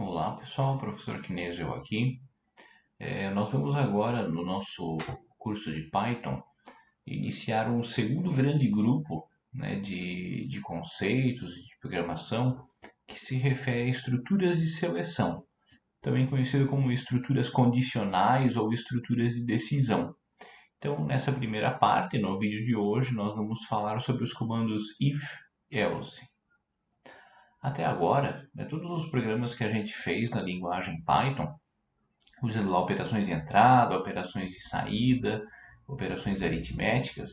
Olá pessoal, professor Kinesio aqui. Nós vamos agora no nosso curso de Python iniciar um segundo grande grupo, né, de conceitos de programação que se refere a estruturas de seleção, também conhecido como estruturas condicionais ou estruturas de decisão. Então, nessa primeira parte, no vídeo de hoje, nós vamos falar sobre os comandos if, else. Até agora, né, todos os programas que a gente fez na linguagem Python usando lá operações de entrada, operações de saída, operações aritméticas,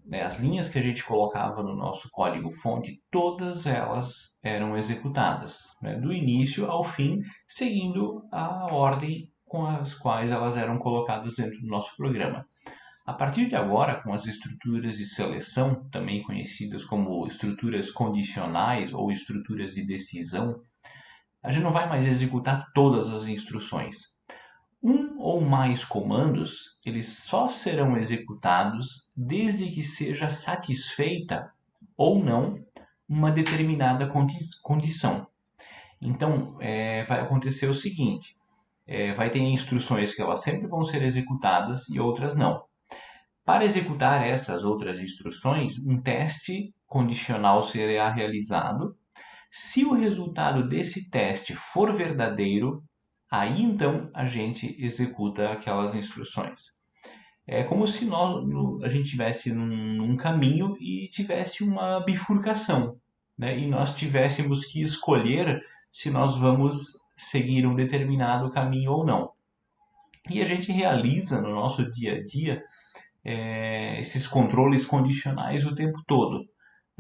né, as linhas que a gente colocava no nosso código-fonte, todas elas eram executadas, né, do início ao fim, seguindo a ordem com as quais elas eram colocadas dentro do nosso programa. A partir de agora, com as estruturas de seleção, também conhecidas como estruturas condicionais ou estruturas de decisão, a gente não vai mais executar todas as instruções. Um ou mais comandos, eles só serão executados desde que seja satisfeita ou não uma determinada condição. Então, vai acontecer o seguinte: vai ter instruções que elas sempre vão ser executadas e outras não. Para executar essas outras instruções, um teste condicional será realizado. Se o resultado desse teste for verdadeiro, aí então a gente executa aquelas instruções. É como se a gente tivesse num caminho e tivesse uma bifurcação, né? E nós tivéssemos que escolher se nós vamos seguir um determinado caminho ou não. E a gente realiza no nosso dia a dia esses controles condicionais o tempo todo.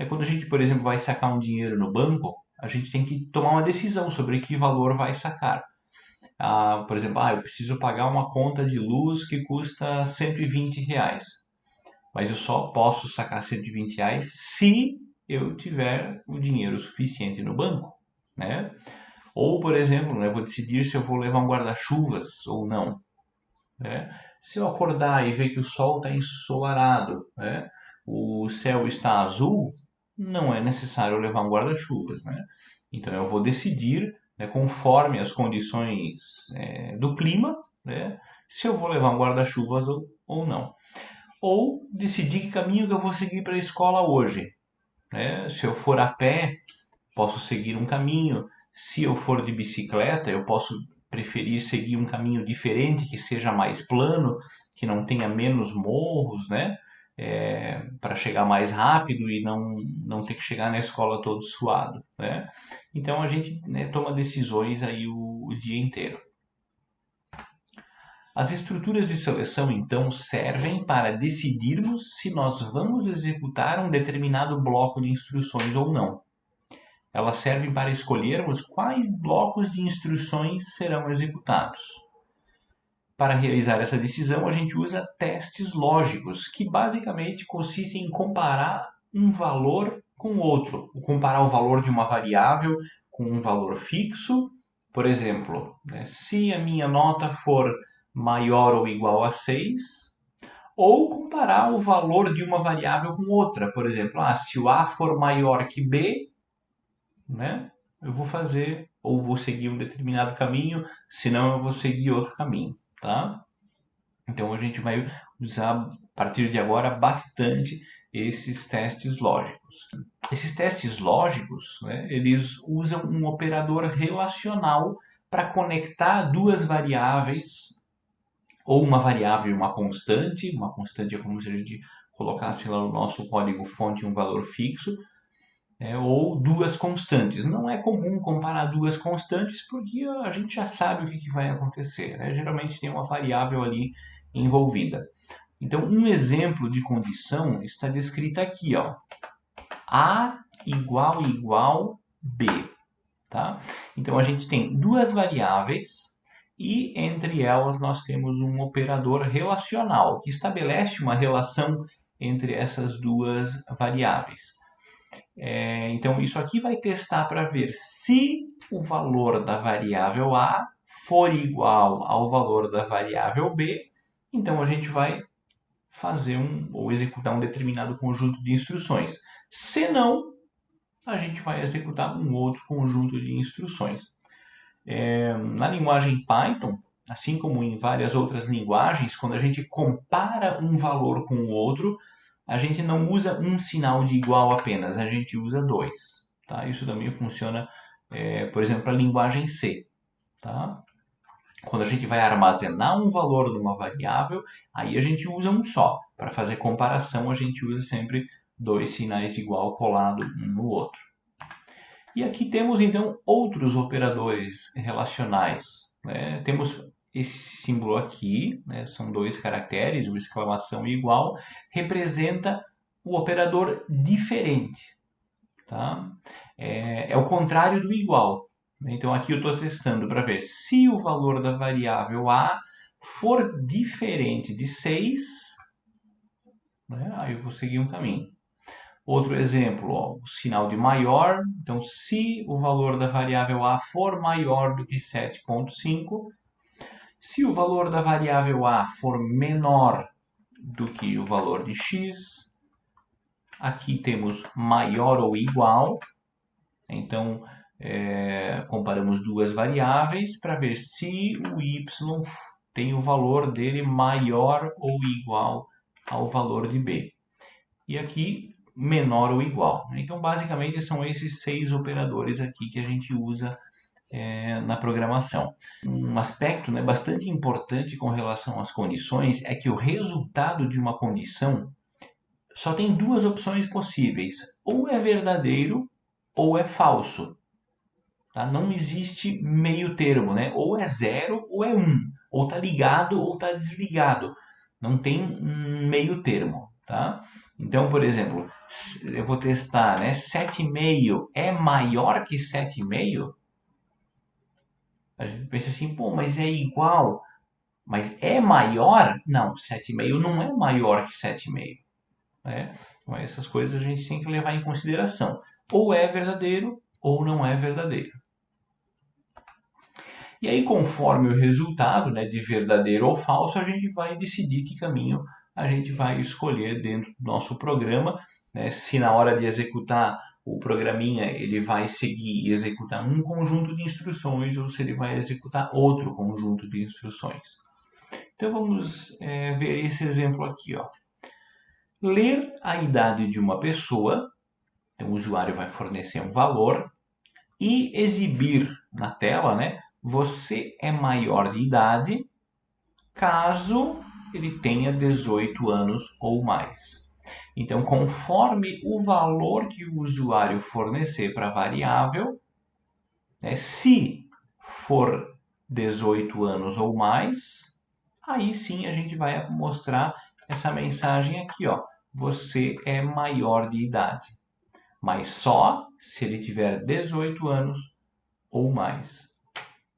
Quando a gente, por exemplo, vai sacar um dinheiro no banco, a gente tem que tomar uma decisão sobre que valor vai sacar. Por exemplo, eu preciso pagar uma conta de luz que custa R$ 120, mas eu só posso sacar R$ 120 se eu tiver o dinheiro suficiente no banco, né? Ou, por exemplo, né, eu vou decidir se eu vou levar um guarda-chuvas ou não, né? Se eu acordar e ver que o sol está ensolarado, né, o céu está azul, não é necessário levar um guarda-chuvas, né? Então eu vou decidir, né, conforme as condições do clima, né, se eu vou levar um guarda-chuvas ou não. Ou decidir que caminho que eu vou seguir para a escola hoje, né? Se eu for a pé, posso seguir um caminho. Se eu for de bicicleta, eu posso preferir seguir um caminho diferente, que seja mais plano, que não tenha menos morros, né? Para chegar mais rápido e não ter que chegar na escola todo suado, né? Então a gente, né, toma decisões aí o dia inteiro. As estruturas de seleção, então, servem para decidirmos se nós vamos executar um determinado bloco de instruções ou não. Elas servem para escolhermos quais blocos de instruções serão executados. Para realizar essa decisão, a gente usa testes lógicos, que basicamente consistem em comparar um valor com outro. Comparar o valor de uma variável com um valor fixo. Por exemplo, né, se a minha nota for maior ou igual a 6, ou comparar o valor de uma variável com outra. Por exemplo, se o A for maior que B, né, eu vou fazer ou vou seguir um determinado caminho, senão eu vou seguir outro caminho, tá? Então a gente vai usar a partir de agora bastante esses testes lógicos. Esses testes lógicos, né, eles usam um operador relacional para conectar duas variáveis ou uma variável e uma constante é como se a gente colocasse lá no nosso código-fonte um valor fixo, ou duas constantes. Não é comum comparar duas constantes porque a gente já sabe o que vai acontecer, né? Geralmente tem uma variável ali envolvida. Então, um exemplo de condição está descrito aqui, ó. A igual B, tá? Então, a gente tem duas variáveis e entre elas nós temos um operador relacional que estabelece uma relação entre essas duas variáveis. Então, isso aqui vai testar para ver se o valor da variável A for igual ao valor da variável B, então a gente vai fazer ou executar um determinado conjunto de instruções. Se não, a gente vai executar um outro conjunto de instruções. Na linguagem Python, assim como em várias outras linguagens, quando a gente compara um valor com o outro, a gente não usa um sinal de igual apenas, a gente usa dois. Tá? Isso também funciona, por exemplo, para a linguagem C. Tá? Quando a gente vai armazenar um valor numa variável, aí a gente usa um só. Para fazer comparação, a gente usa sempre dois sinais de igual colado um no outro. E aqui temos então outros operadores relacionais. Né? Temos esse símbolo aqui, né? São dois caracteres, o exclamação e igual, representa o operador diferente. Tá? É o contrário do igual. Então aqui eu estou testando para ver se o valor da variável A for diferente de 6, né? Aí eu vou seguir um caminho. Outro exemplo, ó, o sinal de maior. Então, se o valor da variável A for maior do que 7,5, se o valor da variável A for menor do que o valor de x, aqui temos maior ou igual. Então, comparamos duas variáveis para ver se o y tem o valor dele maior ou igual ao valor de b. E aqui, menor ou igual. Então, basicamente, são esses 6 operadores aqui que a gente usa na programação. Um aspecto, né, bastante importante com relação às condições é que o resultado de uma condição só tem duas opções possíveis. Ou é verdadeiro ou é falso. Tá? Não existe meio termo, né? Ou é 0 ou é 1. Ou está ligado ou está desligado. Não tem um meio termo. Tá? Então, por exemplo, eu vou testar, né? 7,5 é maior que 7,5? A gente pensa assim, pô, mas é igual. Mas é maior? Não, 7,5 não é maior que 7,5. Né? Então, essas coisas a gente tem que levar em consideração. Ou é verdadeiro ou não é verdadeiro. E aí, conforme o resultado, né, de verdadeiro ou falso, a gente vai decidir que caminho a gente vai escolher dentro do nosso programa. Né? Se na hora de executar o programinha ele vai seguir e executar um conjunto de instruções ou se ele vai executar outro conjunto de instruções. Então vamos ver esse exemplo aqui. Ó. Ler a idade de uma pessoa, então o usuário vai fornecer um valor, e exibir na tela, né? Você é maior de idade caso ele tenha 18 anos ou mais. Então, conforme o valor que o usuário fornecer para a variável, né, se for 18 anos ou mais, aí sim a gente vai mostrar essa mensagem aqui, ó. Você é maior de idade. Mas só se ele tiver 18 anos ou mais.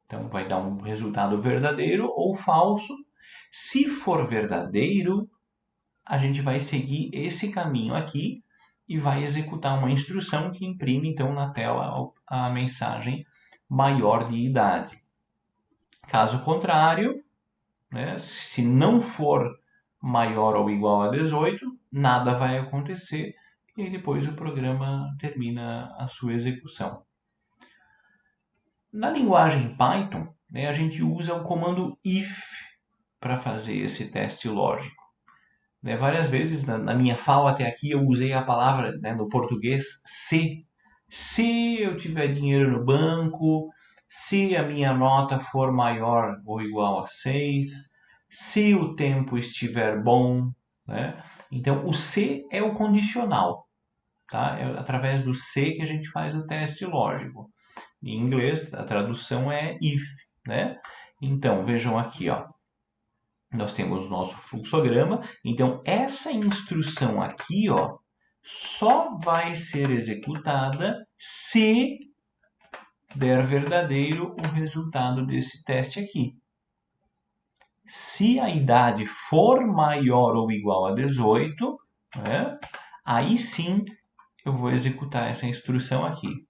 Então vai dar um resultado verdadeiro ou falso. Se for verdadeiro, a gente vai seguir esse caminho aqui e vai executar uma instrução que imprime então na tela a mensagem maior de idade. Caso contrário, né, se não for maior ou igual a 18, nada vai acontecer e aí depois o programa termina a sua execução. Na linguagem Python, né, a gente usa o comando if para fazer esse teste lógico. Né, várias vezes na minha fala até aqui eu usei a palavra, né, no português se. Se eu tiver dinheiro no banco, se a minha nota for maior ou igual a 6, se o tempo estiver bom. Né? Então o se é o condicional. Tá? É através do se que a gente faz o teste lógico. Em inglês, a tradução é if, né? Então, vejam aqui, ó. Nós temos o nosso fluxograma. Então, essa instrução aqui, ó, só vai ser executada se der verdadeiro o resultado desse teste aqui. Se a idade for maior ou igual a 18, né, aí sim eu vou executar essa instrução aqui.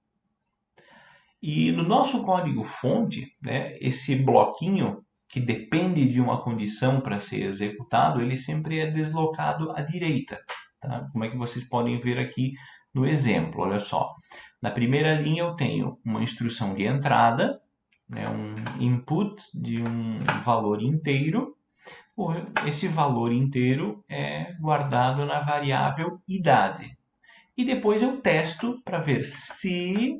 E no nosso código-fonte, né, esse bloquinho que depende de uma condição para ser executado, ele sempre é deslocado à direita. Tá? Como é que vocês podem ver aqui no exemplo? Olha só. Na primeira linha eu tenho uma instrução de entrada, né, um input de um valor inteiro. Esse valor inteiro é guardado na variável idade. E depois eu testo para ver se,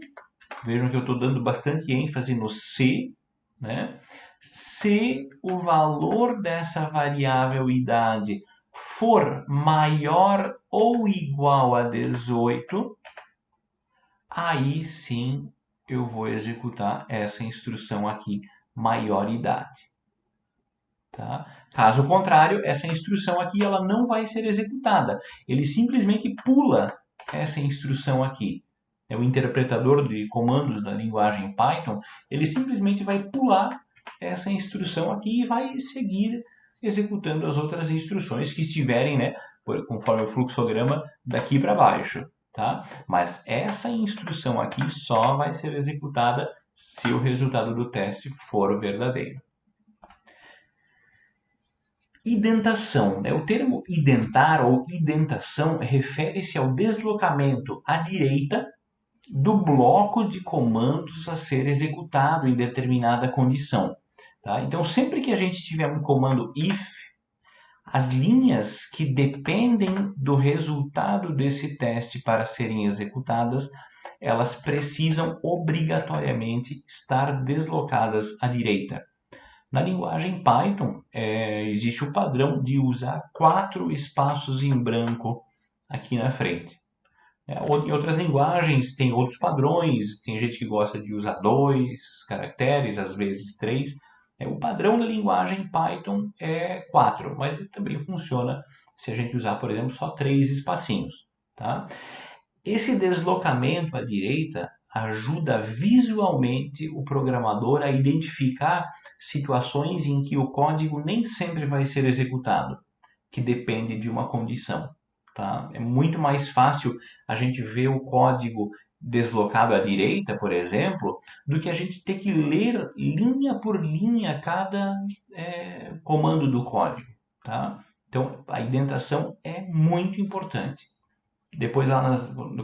vejam que eu estou dando bastante ênfase no se, né? Se o valor dessa variável idade for maior ou igual a 18, aí sim eu vou executar essa instrução aqui, maior idade. Tá? Caso contrário, essa instrução aqui ela não vai ser executada. Ele simplesmente pula essa instrução aqui. É o interpretador de comandos da linguagem Python, ele simplesmente vai pular essa instrução aqui e vai seguir executando as outras instruções que estiverem, né, conforme o fluxograma daqui para baixo. Tá? Mas essa instrução aqui só vai ser executada se o resultado do teste for verdadeiro. Identação, né? O termo identar ou identação refere-se ao deslocamento à direita do bloco de comandos a ser executado em determinada condição. Tá? Então, sempre que a gente tiver um comando if, as linhas que dependem do resultado desse teste para serem executadas, elas precisam obrigatoriamente estar deslocadas à direita. Na linguagem Python, existe o padrão de usar 4 espaços em branco aqui na frente. Em outras linguagens tem outros padrões, tem gente que gosta de usar 2 caracteres, às vezes 3. O padrão da linguagem Python é 4, mas também funciona se a gente usar, por exemplo, só 3 espacinhos. Tá? Esse deslocamento à direita ajuda visualmente o programador a identificar situações em que o código nem sempre vai ser executado, que depende de uma condição. Tá? É muito mais fácil a gente ver o código deslocado à direita, por exemplo, do que a gente ter que ler linha por linha cada comando do código. Tá? Então, a indentação é muito importante. Depois,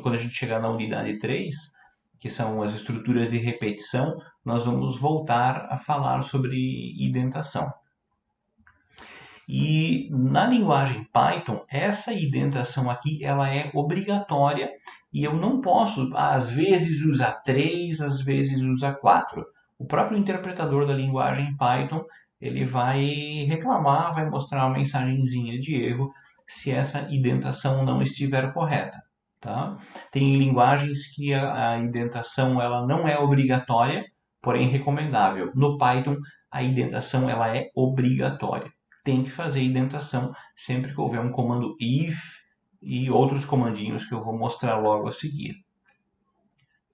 quando a gente chegar na unidade 3, que são as estruturas de repetição, nós vamos voltar a falar sobre indentação. E na linguagem Python, essa indentação aqui ela é obrigatória e eu não posso, às vezes, usar 3, às vezes usar 4. O próprio interpretador da linguagem Python ele vai reclamar, vai mostrar uma mensagenzinha de erro se essa indentação não estiver correta. Tá? Tem linguagens que a indentação ela não é obrigatória, porém recomendável. No Python, a indentação ela é obrigatória. Tem que fazer indentação sempre que houver um comando if e outros comandinhos que eu vou mostrar logo a seguir.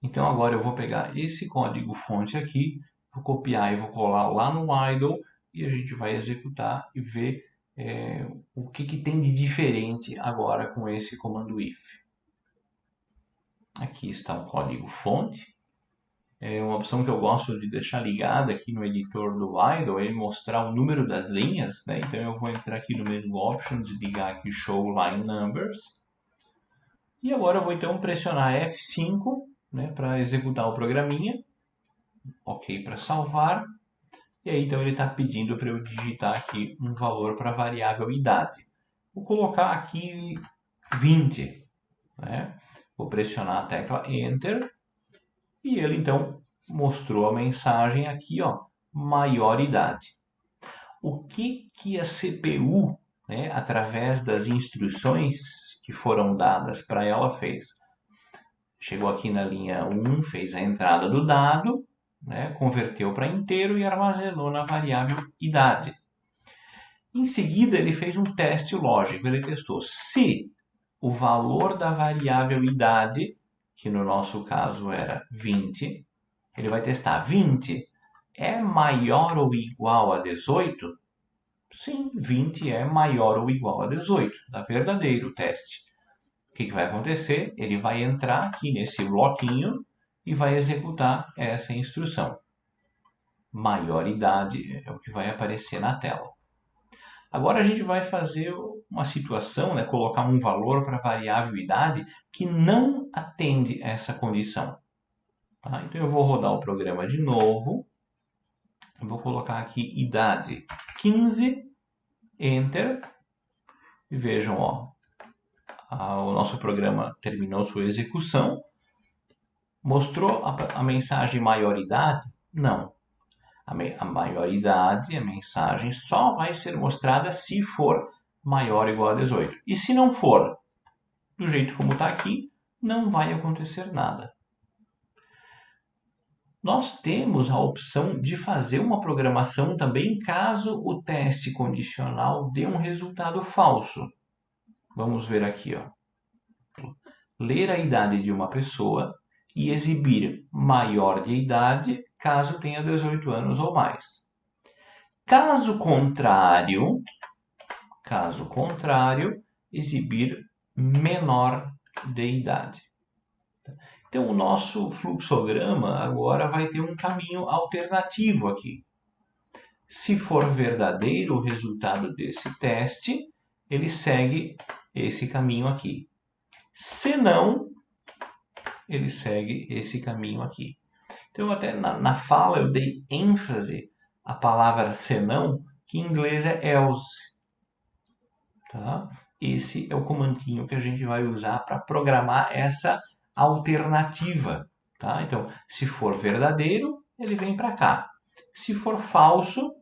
Então agora eu vou pegar esse código fonte aqui, vou copiar e vou colar lá no idle e a gente vai executar e ver o que tem de diferente agora com esse comando if. Aqui está o código fonte. É uma opção que eu gosto de deixar ligada aqui no editor do idle, é mostrar o número das linhas, né? Então eu vou entrar aqui no menu Options e ligar aqui Show Line Numbers. E agora eu vou então pressionar F5, né, para executar o programinha. OK para salvar. E aí então ele está pedindo para eu digitar aqui um valor para a variável idade. Vou colocar aqui 20, né? Vou pressionar a tecla Enter. E ele, então, mostrou a mensagem aqui, ó, maior idade. O que a CPU, né, através das instruções que foram dadas para ela, fez? Chegou aqui na linha 1, fez a entrada do dado, né, converteu para inteiro e armazenou na variável idade. Em seguida, ele fez um teste lógico. Ele testou se o valor da variável idade, que no nosso caso era 20, ele vai testar 20 é maior ou igual a 18? Sim, 20 é maior ou igual a 18. Dá verdadeiro o teste. O que vai acontecer? Ele vai entrar aqui nesse bloquinho e vai executar essa instrução. Maior idade é o que vai aparecer na tela. Agora a gente vai fazer uma situação, né, colocar um valor para a variável idade que não atende essa condição. Tá? Então eu vou rodar o programa de novo. Eu vou colocar aqui idade 15, Enter. E vejam, ó, o nosso programa terminou sua execução. Mostrou a mensagem maioridade? Não. A maioridade, a mensagem, só vai ser mostrada se for maior ou igual a 18. E se não for, do jeito como está aqui, não vai acontecer nada. Nós temos a opção de fazer uma programação também caso o teste condicional dê um resultado falso. Vamos ver aqui, ó. Ler a idade de uma pessoa e exibir maior de idade caso tenha 18 anos ou mais. Caso contrário, exibir menor de idade. Então, o nosso fluxograma agora vai ter um caminho alternativo aqui. Se for verdadeiro o resultado desse teste, ele segue esse caminho aqui. Se não, ele segue esse caminho aqui. Então, até na fala eu dei ênfase à palavra senão, que em inglês é else. Tá? Esse é o comandinho que a gente vai usar para programar essa alternativa. Tá? Então, se for verdadeiro, ele vem para cá. Se for falso,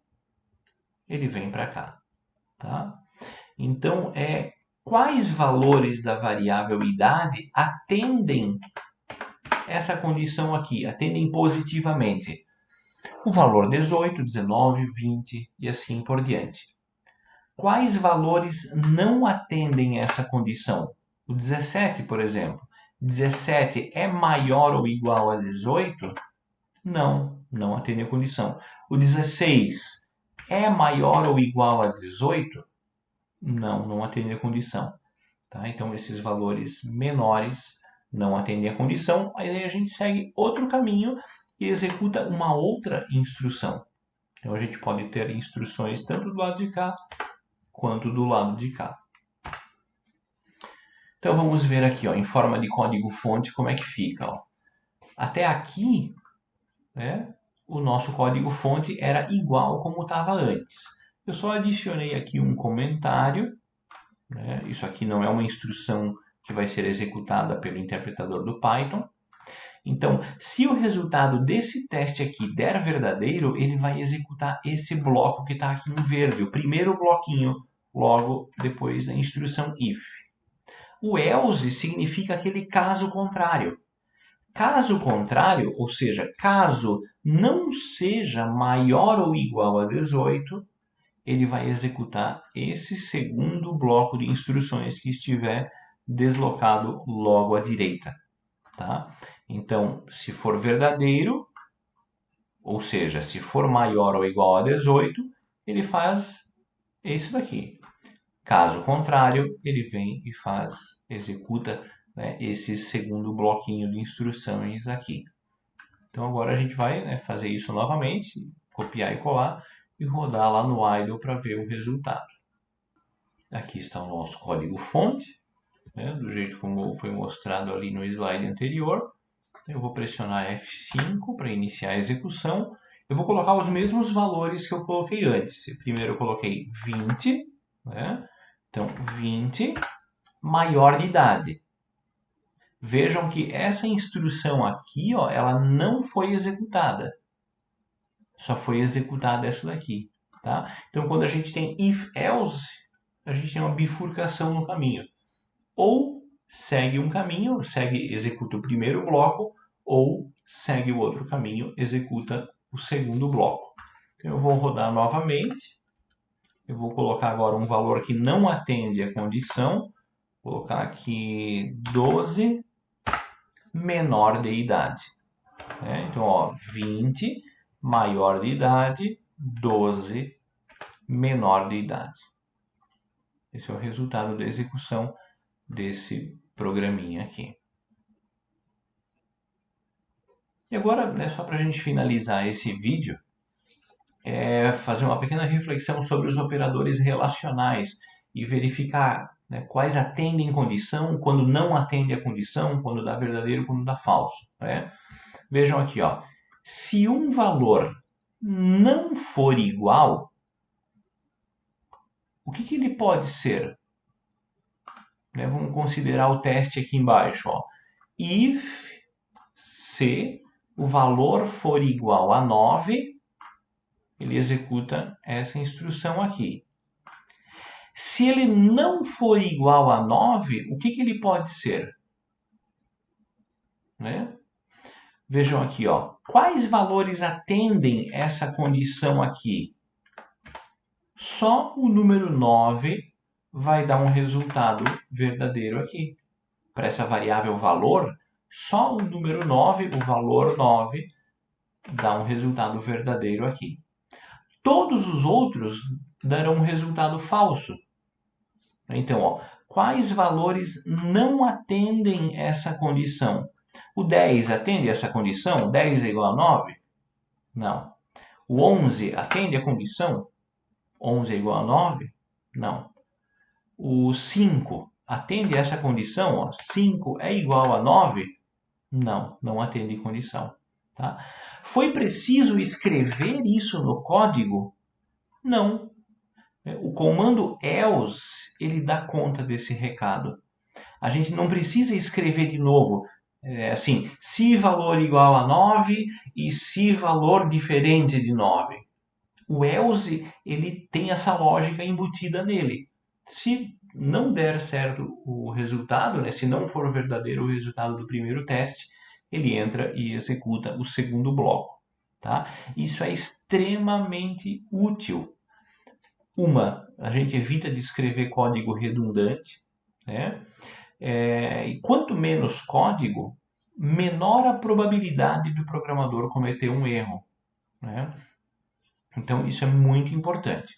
ele vem para cá. Tá? Então, quais valores da variável idade atendem essa condição aqui, atendem positivamente? O valor 18, 19, 20 e assim por diante. Quais valores não atendem essa condição? O 17, por exemplo. 17 é maior ou igual a 18? Não atende a condição. O 16 é maior ou igual a 18? Não atende a condição. Tá? Então, esses valores menores não atendem a condição. Aí a gente segue outro caminho e executa uma outra instrução. Então, a gente pode ter instruções tanto do lado de cá quanto do lado de cá. Então vamos ver aqui, ó, em forma de código-fonte, como é que fica. Ó. Até aqui, né, o nosso código-fonte era igual como estava antes. Eu só adicionei aqui um comentário. Né, isso aqui não é uma instrução que vai ser executada pelo interpretador do Python. Então, se o resultado desse teste aqui der verdadeiro, ele vai executar esse bloco que está aqui em verde, o primeiro bloquinho, logo depois da instrução if. O else significa aquele caso contrário. Caso contrário, ou seja, caso não seja maior ou igual a 18, ele vai executar esse segundo bloco de instruções que estiver deslocado logo à direita. Tá? Então, se for verdadeiro, ou seja, se for maior ou igual a 18, ele faz isso daqui. Caso contrário, ele vem e executa, né, esse segundo bloquinho de instruções aqui. Então agora a gente vai, né, fazer isso novamente, copiar e colar e rodar lá no idle para ver o resultado. Aqui está o nosso código-fonte, né, do jeito como foi mostrado ali no slide anterior. Eu vou pressionar F5 para iniciar a execução. Eu vou colocar os mesmos valores que eu coloquei antes. Primeiro eu coloquei 20, né? Então 20 maior de idade. Vejam que essa instrução aqui, ó, ela não foi executada. Só foi executada essa daqui. Tá? Então quando a gente tem if-else, a gente tem uma bifurcação no caminho. Ou segue um caminho, executa o primeiro bloco, ou segue o outro caminho, executa o segundo bloco. Então, eu vou rodar novamente. Eu vou colocar agora um valor que não atende a condição. Vou colocar aqui 12 menor de idade. Então, ó, 20 maior de idade, 12 menor de idade. Esse é o resultado da execução desse programinha aqui. E agora, né, só para a gente finalizar esse vídeo, fazer uma pequena reflexão sobre os operadores relacionais e verificar, né, quais atendem condição, quando não atende a condição, quando dá verdadeiro, quando dá falso. Né? Vejam aqui, ó, se um valor não for igual, o que ele pode ser? Né? Vamos considerar o teste aqui embaixo. Ó. If se o valor for igual a 9, ele executa essa instrução aqui. Se ele não for igual a 9, o que ele pode ser? Né? Vejam aqui, ó. Quais valores atendem essa condição aqui? Só o número 9 vai dar um resultado verdadeiro aqui. Para essa variável valor, só o número 9, o valor 9, dá um resultado verdadeiro aqui. Todos os outros darão um resultado falso. Então, ó, quais valores não atendem essa condição? O 10 atende essa condição? 10 é igual a 9? Não. O 11 atende a condição? 11 é igual a 9? Não. O 5 atende essa condição? Ó, 5 é igual a 9? Não, não atende condição. Tá? Foi preciso escrever isso no código? Não. O comando else, ele dá conta desse recado. A gente não precisa escrever de novo, assim, se valor igual a 9 e se valor diferente de 9. O else, ele tem essa lógica embutida nele. Se não der certo o resultado, né, se não for verdadeiro o resultado do primeiro teste, ele entra e executa o segundo bloco. Tá? Isso é extremamente útil. A gente evita de escrever código redundante, né? E quanto menos código, menor a probabilidade do programador cometer um erro, né? Então, isso é muito importante.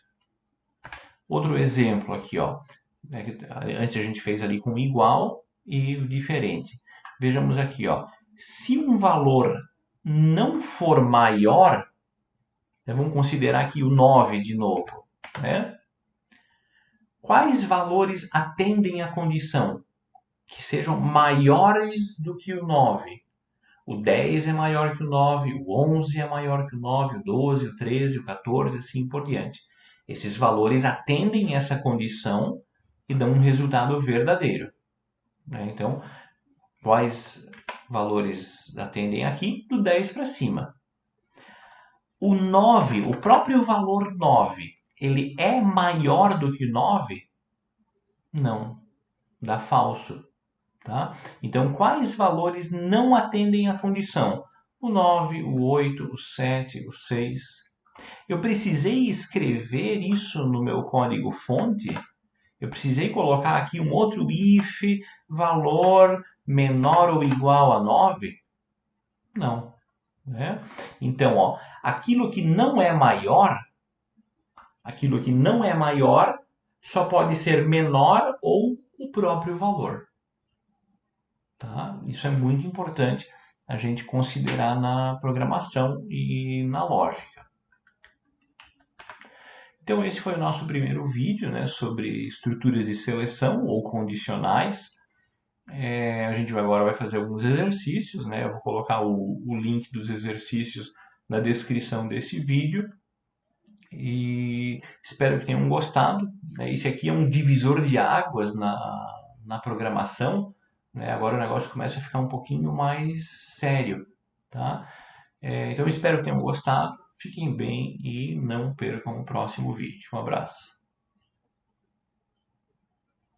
Outro exemplo aqui, ó. Antes a gente fez ali com igual e diferente. Vejamos aqui, ó. Se um valor não for maior, vamos considerar aqui o 9 de novo, né? Quais valores atendem à condição? Que sejam maiores do que o 9. O 10 é maior que o 9, o 11 é maior que o 9, o 12, o 13, o 14, assim por diante. Esses valores atendem essa condição e dão um resultado verdadeiro. Né? Então, quais valores atendem aqui? Do 10 para cima. O 9, o próprio valor 9, ele é maior do que 9? Não, dá falso. Tá? Então, quais valores não atendem à condição? O 9, o 8, o 7, o 6. Eu precisei escrever isso no meu código fonte? Eu precisei colocar aqui um outro if, valor menor ou igual a 9? Não. Né? Então, ó, aquilo que não é maior só pode ser menor ou o próprio valor. Tá? Isso é muito importante a gente considerar na programação e na lógica. Então esse foi o nosso primeiro vídeo, né, sobre estruturas de seleção ou condicionais. A gente agora vai fazer alguns exercícios, né? Eu vou colocar o link dos exercícios na descrição desse vídeo. E espero que tenham gostado. Esse aqui é um divisor de águas na programação. Né? Agora o negócio começa a ficar um pouquinho mais sério. Tá? Então espero que tenham gostado. Fiquem bem e não percam o próximo vídeo. Um abraço.